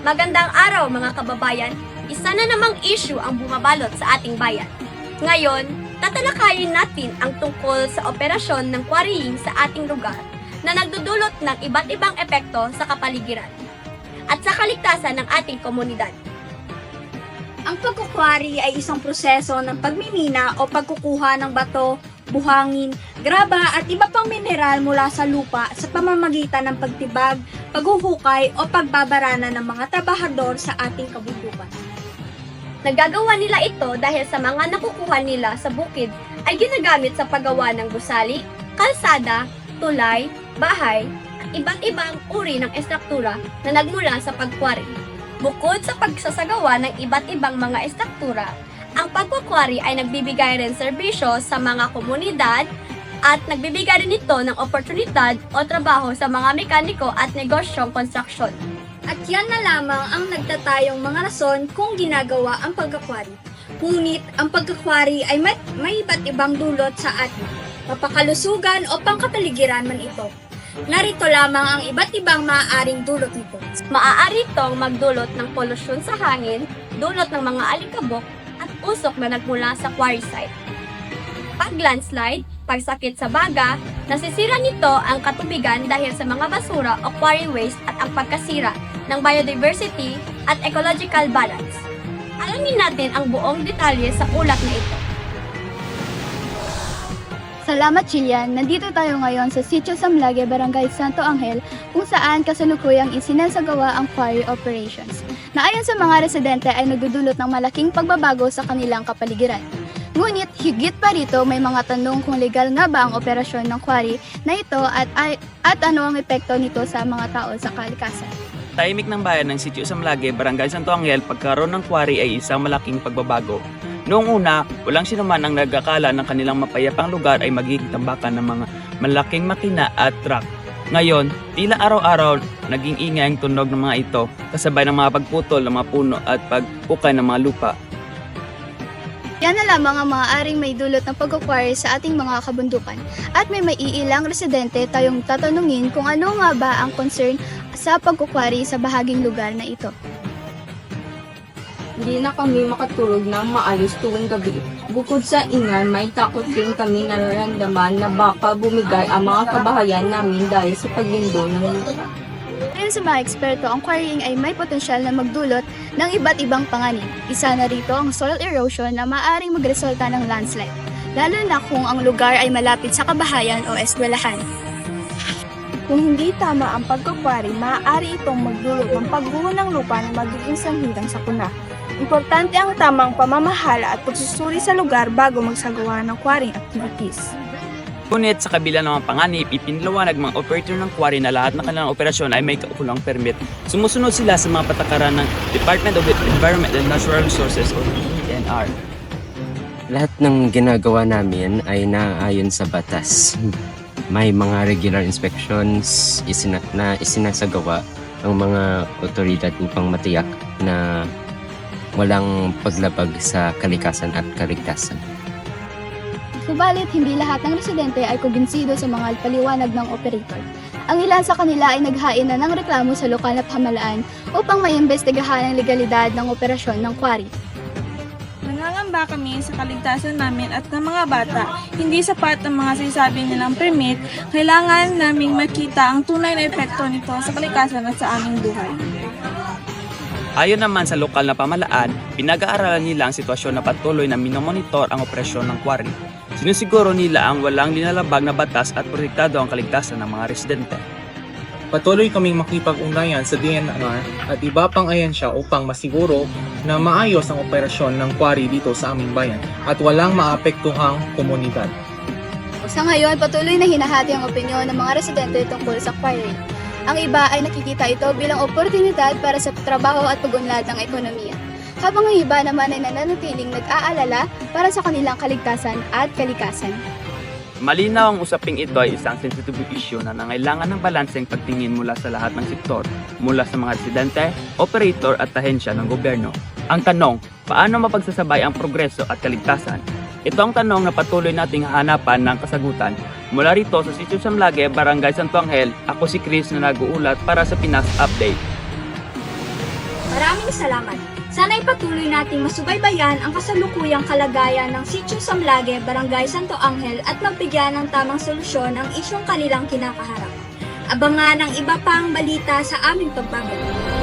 Magandang araw mga kababayan, isa na namang issue ang bumabalot sa ating bayan. Ngayon, tatalakayin natin ang tungkol sa operasyon ng quarrying sa ating lugar na nagdudulot ng iba't ibang epekto sa kapaligiran at sa kaligtasan ng ating komunidad. Ang pagkukwari ay isang proseso ng pagmimina o pagkukuha ng bato, buhangin, graba at iba pang mineral mula sa lupa sa pamamagitan ng pagtibag, paghuhukay o pagbabarana ng mga trabahador sa ating kabundukan. Nagagawa nila ito dahil sa mga nakukuha nila sa bukid ay ginagamit sa paggawa ng gusali, kalsada, tulay, bahay, at iba't ibang uri ng estruktura na nagmula sa pagkwari. Bukod sa pagsasagawa ng iba't ibang mga estruktura, ang pagkukwari ay nagbibigay rin serbisyo sa mga komunidad at nagbibigay rin ito ng oportunidad o trabaho sa mga mekaniko at negosyong konstruksyon. At yan na lamang ang nagtatayong mga rason kung ginagawa ang pagkakwari. Ngunit ang pagkakwari ay may iba't ibang dulot sa atin, mapakalusugan o pangkapaligiran man ito. Narito lamang ang iba't ibang maaaring dulot nito. Maaari itong magdulot ng polusyon sa hangin, dulot ng mga alikabok, at usok na nagmula sa quarry site. Pag-landslide, pagsakit sa baga, nasisira nito ang katubigan dahil sa mga basura o quarry waste at ang pagkasira ng biodiversity at ecological balance. Alamin natin ang buong detalye sa ulat na ito. Salamat, Chilian. Nandito tayo ngayon sa Sitio Samlague, Barangay Santo Angel, kung saan kasalukuyang isinasagawa ang quarry operations, na ayon sa mga residente ay nagdudulot ng malaking pagbabago sa kanilang kapaligiran. Ngunit higit pa rito, may mga tanong kung legal nga ba ang operasyon ng quarry na ito at ano ang epekto nito sa mga tao sa kalikasan. Tahimik ng bayan ng Sitio Samlague, Barangay Santo Angel, pagkaroon ng quarry ay isang malaking pagbabago. Noong una, walang sinuman ang nagakala ng kanilang mapayapang lugar ay magiging tambakan ng mga malaking makina at truck. Ngayon, tila araw-araw naging ingay ang tunog ng mga ito, kasabay ng mga pagputol ng mga puno at pagpukay ng mga lupa. Yan na lamang ang maaaring may dulot ng pag-acquire sa ating mga kabundukan. At may maiilang residente tayong tatanungin kung ano nga ba ang concern sa pag-acquire sa bahaging lugar na ito. Hindi na kami makatulog ng maayos tuwing gabi. Bukod sa ingay, may takot din kami nararamdaman na baka bumigay ang mga kabahayan namin dahil sa paggindo ng lupa. Ayon sa mga eksperto, ang quarrying ay may potensyal na magdulot ng iba't ibang panganib. Isa na rito ang soil erosion na maaaring magresulta ng landslide, lalo na kung ang lugar ay malapit sa kabahayan o eskwelahan. Kung hindi tama ang pagkukwari, maaari itong magdulot ng pagguho ng lupa na magiging sanhitang sakuna. Importante ang tamang pamamahala at pagsusuri sa lugar bago magsagawa ng quarrying activities. Ngunit sa kabila ng mga panganib, ipinaliwanag mga operator ng quarry na lahat ng kanilang operasyon ay may kaukulang permit. Sumusunod sila sa mga patakaran ng Department of Environment and Natural Resources o DENR. Lahat ng ginagawa namin ay naaayon sa batas. May mga regular inspections na isinasagawa ang mga otoridad upang matiyak na walang paglabag sa kalikasan at kaligtasan. Subalit, hindi lahat ng residente ay kumbinsido sa mga paliwanag ng operator. Ang ilan sa kanila ay naghain na ng reklamo sa lokal na pamahalaan upang maimbestigahan ang legalidad ng operasyon ng quarry. Nangangamba kami sa kaligtasan namin at ng mga bata. Hindi sapat ang mga sinasabi nilang permit. Kailangan naming makita ang tunay na epekto nito sa kalikasan at sa aming buhay. Ayon naman sa lokal na pamahalaan, pinag-aaralan nila ang sitwasyon na patuloy na minomonitor ang operasyon ng quarry. Sinusiguro nila ang walang linalabag na batas at protektado ang kaligtasan ng mga residente. Patuloy kaming makipag-ugnayan sa DNR at iba pang ahensya upang masiguro na maayos ang operasyon ng quarry dito sa aming bayan at walang maapektuhang komunidad. Sa ngayon, patuloy na hinahati ang opinyon ng mga residente tungkol sa quarrying. Ang iba ay nakikita ito bilang oportunidad para sa trabaho at pag-unlad ng ekonomiya, habang ang iba naman ay nananatiling nag-aalala para sa kanilang kaligtasan at kalikasan. Malinaw ang usaping ito ay isang sensitive issue na nangailangan ng balanseng pagtingin mula sa lahat ng sektor, mula sa mga residente, operator at ahensya ng gobyerno. Ang tanong, paano mapagsasabay ang progreso at kaligtasan? Ito ang tanong na patuloy nating hahanapan ng kasagutan. Mula rito sa Sitio Samlague, Barangay Santo Angel, ako si Chris na nag-uulat para sa Pinas Update. Maraming salamat. Sana'y patuloy nating masubaybayan ang kasalukuyang kalagayan ng Sitio Samlague, Barangay Santo Angel at magbigyan ng tamang solusyon ang isyong kanilang kinakaharap. Abangan ang iba pang balita sa aming pagbabalik.